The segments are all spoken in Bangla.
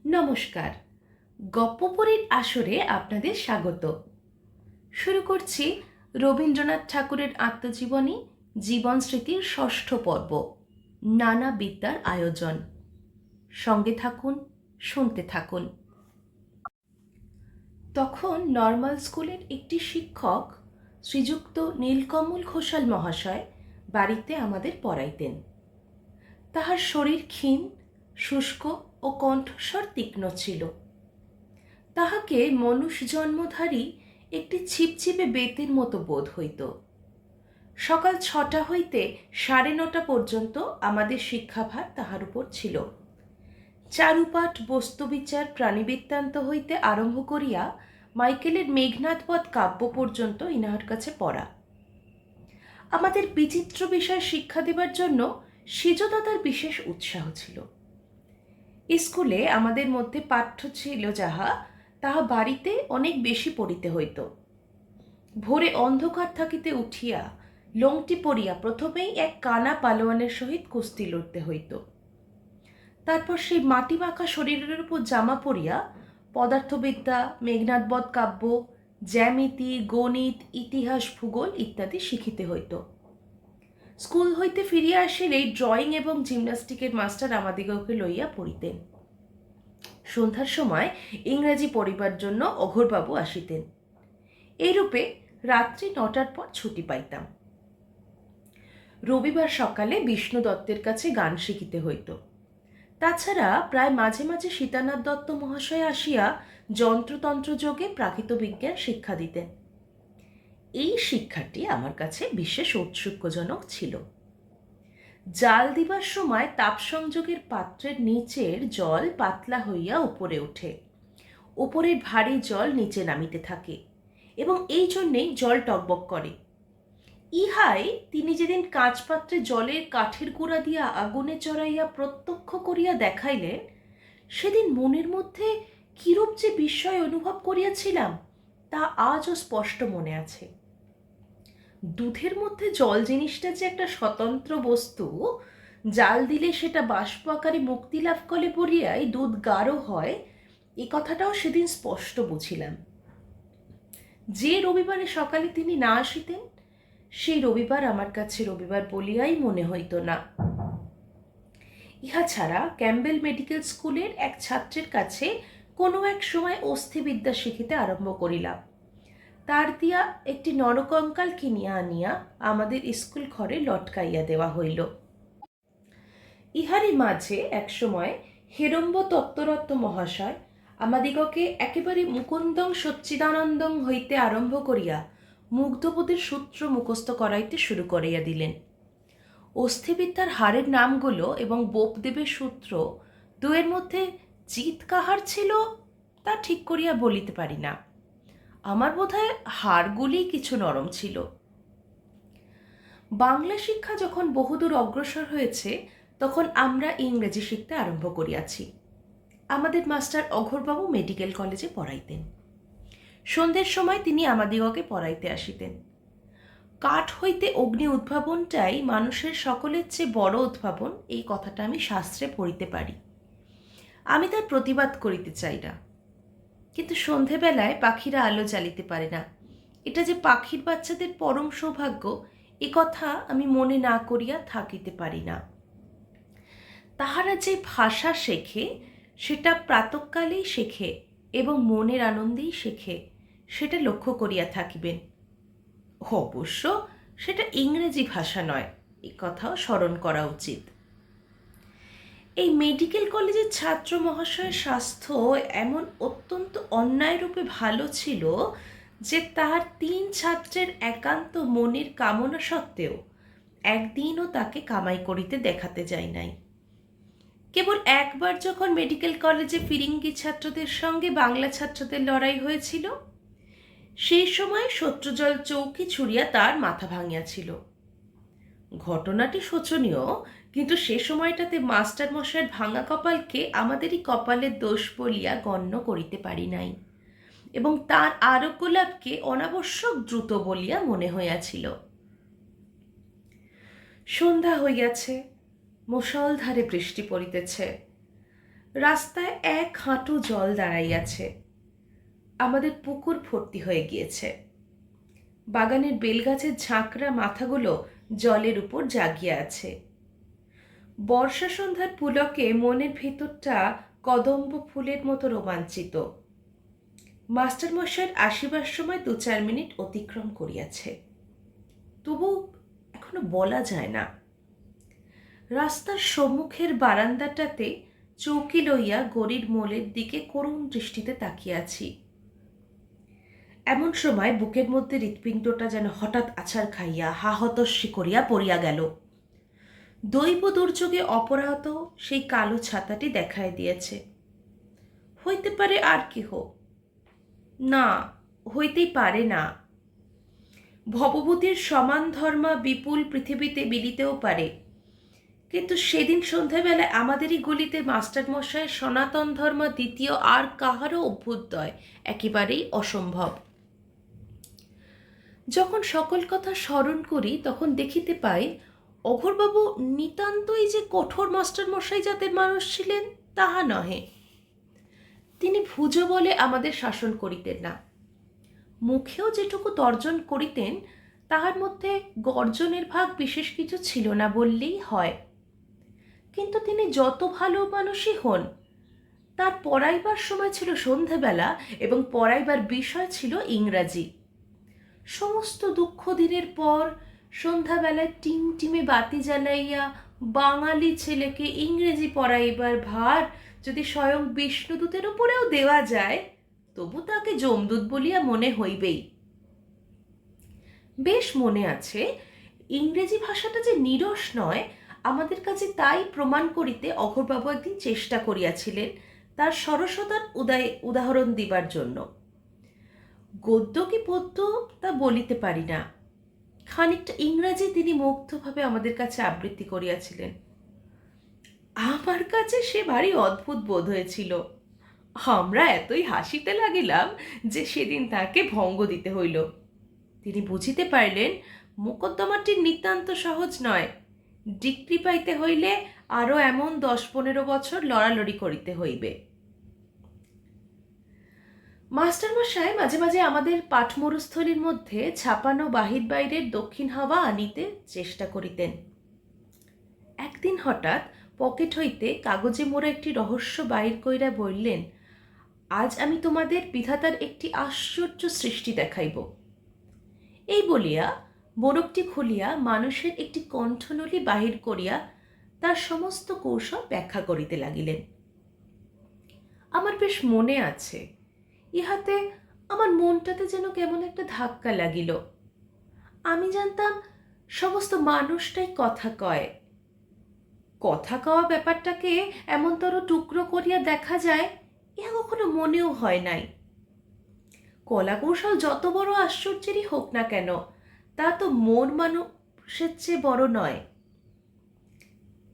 নমস্কার। গপ্পপরীর আসরে আপনাদের স্বাগত। শুরু করছি রবীন্দ্রনাথ ঠাকুরের আত্মজীবনী জীবন স্মৃতির ষষ্ঠ পর্ব, নানা বিদ্যার আয়োজন। সঙ্গে থাকুন, শুনতে থাকুন। তখন নর্মাল স্কুলের একটি শিক্ষক শ্রীযুক্ত নীলকমল ঘোষাল মহাশয় বাড়িতে আমাদের পড়াইতেন। তাহার শরীর ক্ষীণ, শুষ্ক ও কণ্ঠস্বর তীক্ষ্ণ ছিল। তাহাকে মনুষ্যজন্মধারী একটি ছিপছিপে বেতের মতো বোধ হইত। সকাল ৬টা হইতে ৯:৩০ পর্যন্ত আমাদের শিক্ষাভার তাহার উপর ছিল। চারুপাঠ, বস্তুবিচার, প্রাণীবৃত্তান্ত হইতে আরম্ভ করিয়া মাইকেলের মেঘনাদবধ কাব্য পর্যন্ত ইনার কাছে পড়া। আমাদের বিচিত্র বিষয় শিক্ষা দেবার জন্য সেজদাদার বিশেষ উৎসাহ ছিল। স্কুলে আমাদের মধ্যে পাঠ্য ছিল তাহা বাড়িতে অনেক বেশি পড়িতে হইত। ভোরে অন্ধকার থাকিতে উঠিয়া লংটি পরিয়া প্রথমেই এক কানা পালোয়ানের সহিত কুস্তি লড়তে হইত। তারপর সেই মাটি মাখা শরীরের উপর জামা পরিয়া পদার্থবিদ্যা, মেঘনাদবধ কাব্য, জ্যামিতি, গণিত, ইতিহাস, ভূগোল ইত্যাদি শিখিতে হইত। স্কুল হইতে ফিরিয়া আসিলেই ড্রয়িং এবং জিমন্যাস্টিকের মাস্টার আমাদিগকে লইয়া পড়িতেন। সন্ধ্যার সময় ইংরাজি পড়িবার জন্য অঘোরবাবু আসিতেন। এইরূপে রাত্রি ৯টার পর ছুটি পাইতাম। রবিবার সকালে বিষ্ণু দত্তের কাছে গান শিখিতে হইত। তাছাড়া প্রায় মাঝে মাঝে সীতানাথ দত্ত মহাশয় আসিয়া যন্ত্রতন্ত্র যোগে প্রাকৃত বিজ্ঞান শিক্ষা দিতেন। এই শিক্ষাটি আমার কাছে বিশেষ ঔৎসুক্যজনক ছিল। জাল দিবার সময় তাপ সংযোগের পাত্রের নিচের জল পাতলা হইয়া উপরে ওঠে, উপরের ভারী জল নিচে নামিতে থাকে এবং এই জন্যেই জল টকবক করে। ইহাই তিনি যেদিন কাঁচ পাত্রে জলের কাঠের গুঁড়া দিয়া আগুনে চড়াইয়া প্রত্যক্ষ করিয়া দেখাইলেন, সেদিন মনের মধ্যে কিরূপ যে বিস্ময় অনুভব করিয়াছিলাম তা আজও স্পষ্ট মনে আছে। দুধের মধ্যে জল জিনিসটা যে একটা স্বতন্ত্র বস্তু, জাল দিলে সেটা বাষ্প আকারে মুক্তি লাভ করে বলিয়াই দুধ গাঢ় হয়, এ কথাটাও সেদিন স্পষ্ট বুঝিলাম। যে রবিবারে সকালে তিনি না আসিতেন, সেই রবিবার আমার কাছে রবিবার বলিয়াই মনে হইত না। ইহা ছাড়া ক্যাম্বেল মেডিকেল স্কুলের এক ছাত্রের কাছে কোনো এক সময় অস্থিবিদ্যা শিখিতে আরম্ভ করিলাম। তার দিয়া একটি নরকঙ্কাল কিনিয়া আনিয়া আমাদের স্কুল ঘরে লটকাইয়া দেওয়া হইল। ইহারই মাঝে এক সময় হেরম্ব তত্ত্বরত্ন মহাশয় আমাদিগকে একেবারে মুকুন্দং সচ্চিদানন্দং হইতে আরম্ভ করিয়া মুগ্ধবোধের সূত্র মুখস্থ করাইতে শুরু করিয়া দিলেন। অস্থিবিদ্যার হারের নামগুলো এবং বোপদেবের সূত্র দুয়ের মধ্যে জিত কাহার ছিল তা ঠিক করিয়া বলিতে পারি না। আমার বোধহয় হাড়গুলি কিছু নরম ছিল। বাংলা শিক্ষা যখন বহুদূর অগ্রসর হয়েছে, তখন আমরা ইংরেজি শিখতে আরম্ভ করিয়াছি। আমাদের মাস্টার অঘোরবাবু মেডিকেল কলেজে পড়াইতেন। সন্ধ্যের সময় তিনি আমাদিগকে পড়াইতে আসিতেন। কাঠ হইতে অগ্নি উদ্ভাবনটাই মানুষের সকলের চেয়ে বড় উদ্ভাবন, এই কথাটা আমি শাস্ত্রে পড়িতে পারি। আমি তার প্রতিবাদ করিতে চাই না, কিন্তু সন্ধেবেলায় পাখিরা আলো জ্বালিতে পারে না, এটা যে পাখির বাচ্চাদের পরম সৌভাগ্য, এ কথা আমি মনে না করিয়া থাকিতে পারি না। তাহারা যে ভাষা শেখে সেটা প্রাতঃকালেই শেখে এবং মনের আনন্দেই শেখে, সেটা লক্ষ্য করিয়া থাকিবেন। অবশ্য সেটা ইংরেজি ভাষা নয়, এ কথাও স্মরণ করা উচিত। এই মেডিকেল কলেজের ছাত্র মহাশয়ের স্বাস্থ্য এমন অত্যন্ত অন্যায়রূপে ভালো ছিল যে তার ৩ ছাত্রের একান্ত মনের কামনা সত্ত্বেও একদিনও তাকে কামাই করিতে দেখাতে যায় নাই। কেবল একবার যখন মেডিকেল কলেজে ফিরিঙ্গি ছাত্রদের সঙ্গে বাংলা ছাত্রদের লড়াই হয়েছিল, সেই সময় শত্রুজল চৌকি ছুড়িয়া তার মাথা ভাঙিয়াছিল। ঘটনাটি শোচনীয়, কিন্তু সে সময়টাতে মাস্টার মশাইয়ের ভাঙা কপালকে আমাদেরই কপালের দোষ বলিয়া গণ্য করিতে পারি নাই এবং তার আরোগ্য লাভকে অনাবশ্যক দ্রুত বলিয়া মনে হইয়াছিল। সন্ধ্যা হইয়াছে, মুষলধারে বৃষ্টি পড়িতেছে। রাস্তায় এক হাঁটু জল দাঁড়াইয়াছে। আমাদের পুকুর ভর্তি হয়ে গিয়েছে। বাগানের বেলগাছের ঝাঁকড়া মাথাগুলো জলের উপর জাগিয়ে আছে। বর্ষা সন্ধ্যার পুলকে মনের ভেতরটা কদম্ব ফুলের মতো রোমাঞ্চিত। মাস্টারমশাইয়ের আসিবার সময় 2-4 মিনিট অতিক্রম করিয়াছে, তবু এখনো বলা যায় না। রাস্তার সম্মুখের বারান্দাটাতে চৌকি লইয়া গড়ির মোলের দিকে করুণ দৃষ্টিতে তাকিয়াছি। এমন সময় বুকের মধ্যে হৃৎপিণ্ডটা যেন হঠাৎ আছাড় খাইয়া হাহতস্যি করিয়া পড়িয়া গেল। দৈব দুর্যোগে অপরাহত সেই কালো ছাতাটি দেখায় দিয়েছে। হইতে পারে আর কেহ, না, হইতেই পারে না। ভবভূতির সমান ধর্মা বিপুল পৃথিবীতে মিলিতেও পারে, কিন্তু সেদিন সন্ধ্যাবেলায় আমাদেরই গলিতে মাস্টারমশাইয়ের সনাতন ধর্ম দ্বিতীয় আর কাহারও অভ্যুদয় একেবারেই অসম্ভব। যখন সকল কথা স্মরণ করি তখন দেখিতে পাই অঘোরবাবু নিতান্তই যে কঠোর মাস্টারমশাই জাতের মানুষ ছিলেন তাহা নহে। তিনি ভুজ বলে আমাদের শাসন করিতেন না। মুখেও যেটুকু তর্জন করিতেন তাহার মধ্যে গর্জনের ভাগ বিশেষ কিছু ছিল না বললেই হয়। কিন্তু তিনি যত ভালো মানুষই হন, তার পড়াইবার সময় ছিল সন্ধ্যাবেলা এবং পড়াইবার বিষয় ছিল ইংরাজি। সমস্ত দুঃখ দিনের পর সন্ধ্যাবেলায় টিমটিমে বাতি জ্বালাইয়া বাঙালি ছেলেকে ইংরেজি পড়াইবার ভার যদি স্বয়ং বিষ্ণুদূতের উপরেও দেওয়া যায়, তবু তাকে যমদূত বলিয়া মনে হইবেই। বেশ মনে আছে, ইংরেজি ভাষাটা যে নিরস নয় আমাদের কাছে তাই প্রমাণ করিতে অঘোরবাবু একদিন চেষ্টা করিয়াছিলেন তার সরসতার উদাহরণ দিবার জন্য। গদ্য কি পদ্য তা বলিতে পারি না, খানিকটা ইংরাজি তিনি মুগ্ধভাবে আমাদের কাছে আবৃত্তি করিয়াছিলেন। আমার কাছে সে ভারী অদ্ভুত বোধ হয়েছিল। আমরা এতই হাসিতে লাগিলাম যে সেদিন তাকে ভঙ্গ দিতে হইল। তিনি বুঝিতে পারলেন মোকদ্দমাটি নিতান্ত সহজ নয়, ডিক্রি পাইতে হইলে আরও এমন 10-15 বছর লড়ালড়ি করিতে হইবে। মাস্টারমশাই মাঝে মাঝে আমাদের পাঠমরুস্থলীর মধ্যে ছাপানো বাহির বাইরের দক্ষিণ হাওয়া আনিতে চেষ্টা করিতেন। একদিন হঠাৎ পকেট হইতে কাগজে মোড়া একটি রহস্য বাহির কইরা বললেন, আজ আমি তোমাদের বিধাতার একটি আশ্চর্য সৃষ্টি দেখাইব। এই বলিয়া মোড়কটি খুলিয়া মানুষের একটি কণ্ঠনলী বাহির করিয়া তার সমস্ত কৌশল ব্যাখ্যা করিতে লাগিলেন। আমার বেশ মনে আছে, ইহাতে আমার মনটাতে যেন কেমন একটা ধাক্কা লাগিল। আমি জানতাম সমস্ত মানুষটাই কথা কয়। কথা কওয়া ব্যাপারটাকে এমনতর টুকরো করিয়া দেখা যায় ইহা কখনো মনেও হয় নাই। কলা কৌশল যত বড় আশ্চর্যেরই হোক না কেন, তা তো মন মানুষের চেয়ে বড় নয়।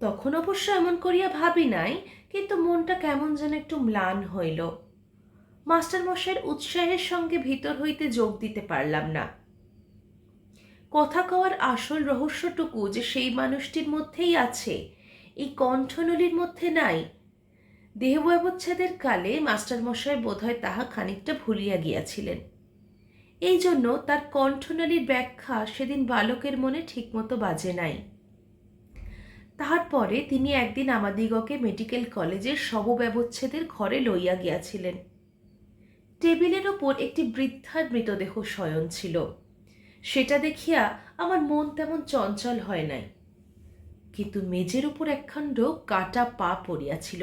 তখন অবশ্য এমন করিয়া ভাবি নাই, কিন্তু মনটা কেমন যেন একটু ম্লান হইল। মাস্টারমশাইয়ের উৎসাহের সঙ্গে ভিতর হইতে যোগ দিতে পারলাম না। কথা কওয়ার আসল রহস্যটুকু যে সেই মানুষটির মধ্যেই আছে, এই কণ্ঠনলীর মধ্যে নাই। দেহব্যবচ্ছেদের কালে মাস্টারমশাই বোধহয় তাহা খানিকটা ভুলিয়া গিয়াছিলেন। এই জন্য তার কণ্ঠনলীর ব্যাখ্যা সেদিন বালকের মনে ঠিকমতো বাজে নাই। তাহার পরে তিনি একদিন আমাদিগকে মেডিকেল কলেজের শবব্যবচ্ছেদের ঘরে লইয়া গিয়াছিলেন। টেবিলের ওপর একটি বৃদ্ধার মৃতদেহ শয়ন ছিল। সেটা দেখিয়া আমার মন তেমন চঞ্চল হয় নাই, কিন্তু মেজের উপর একখণ্ড কাটা পা পড়িয়াছিল।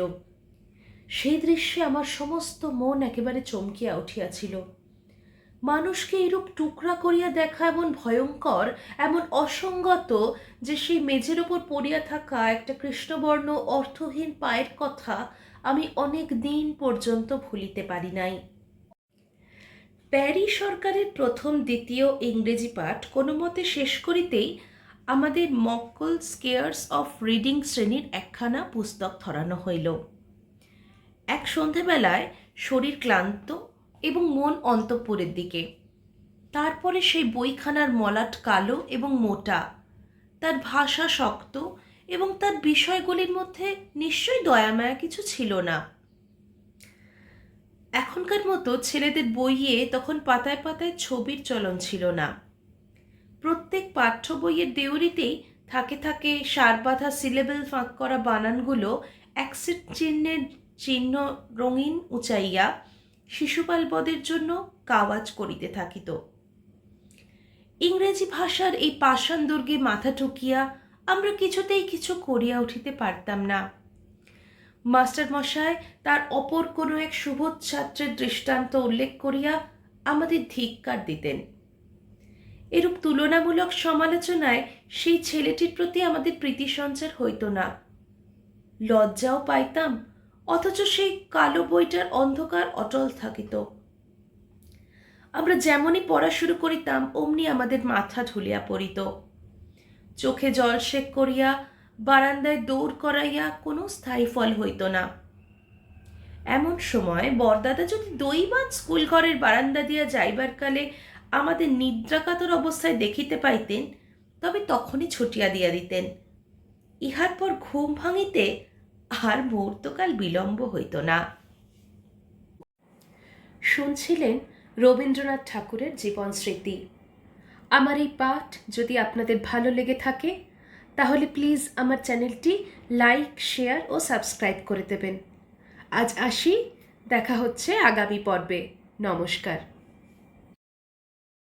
সেই দৃশ্যে আমার সমস্ত মন একেবারে চমকিয়া উঠিয়াছিল। মানুষকে এরূপ টুকরা করিয়া দেখা এমন ভয়ঙ্কর, এমন অসঙ্গত যে সেই মেঝের ওপর পড়িয়া থাকা একটা কৃষ্ণবর্ণ অর্থহীন পায়ের কথা আমি অনেক দিন পর্যন্ত ভুলিতে পারি নাই। প্যারি সরকারের প্রথম দ্বিতীয় ইংরেজি পাঠ কোনো মতে শেষ করিতেই আমাদের মক্কল স্কেয়ার্স অফ রিডিং শ্রেণীর একখানা পুস্তক ধরানো হইল। এক সন্ধেবেলায় শরীর ক্লান্ত এবং মন অন্তঃপুরের দিকে। তারপরে সেই বইখানার মলাট কালো এবং মোটা, তার ভাষা শক্ত এবং তার বিষয়গুলির মধ্যে নিশ্চয়ই দয়ামায়া কিছু ছিল না। এখনকার মতো ছেলেদের বইয়ে তখন পাতায় পাতায় ছবির চলন ছিল না। প্রত্যেক পাঠ্য বইয়ের দেউরিতেই থাকে থাকে সারবাঁধা সিলেবেল ফাঁক করা বানানগুলো অ্যাকসেন্ট চিহ্নের চিহ্ন রঙিন উঁচাইয়া শিশুপালবদের জন্য কাওয়াজ করিতে থাকিত। ইংরেজি ভাষার এই পাষাণ দুর্গে মাথা ঠুকিয়া আমরা কিছুতেই কিছু করিয়া উঠিতে পারতাম না। মাস্টার মশাই তার অপর কোনো এক সুবোধ ছাত্রের দৃষ্টান্ত উল্লেখ করিয়া আমাদের ধিক্কার দিতেন। এরূপ তুলনামূলক সমালোচনায় সেই ছেলেটির প্রতি আমাদের প্রীতি সঞ্চার হইত না। লজ্জাও পাইতাম, অথচ সেই কালো বইটার অন্ধকার অটল থাকিত। আমরা যেমনই পড়া শুরু করিতাম অমনি আমাদের মাথা ঢুলিয়া পড়িত। চোখে জলসেক করিয়া বারান্দায় দৌড় করাইয়া কোনো স্থায়ী ফল হইত না। এমন সময় বরদাদা যদি দৈবাত স্কুল ঘরের বারান্দা দিয়া যাইবার কালে আমাদের নিদ্রাকাতর অবস্থায় দেখিতে পাইতেন, তবে তখনই ছুটিয়া দিয়া দিতেন। ইহার পর ঘুম ভাঙিতে আর মুহূর্তকাল বিলম্ব হইত না। শুনছিলেন রবীন্দ্রনাথ ঠাকুরের জীবন স্মৃতি। আমার এই পাঠ যদি আপনাদের ভালো লেগে থাকে তাহলে প্লিজ আমার চ্যানেলটি লাইক, শেয়ার ও সাবস্ক্রাইব করে দেবেন। আজ আসি, দেখা হচ্ছে আগামী পর্বে। নমস্কার।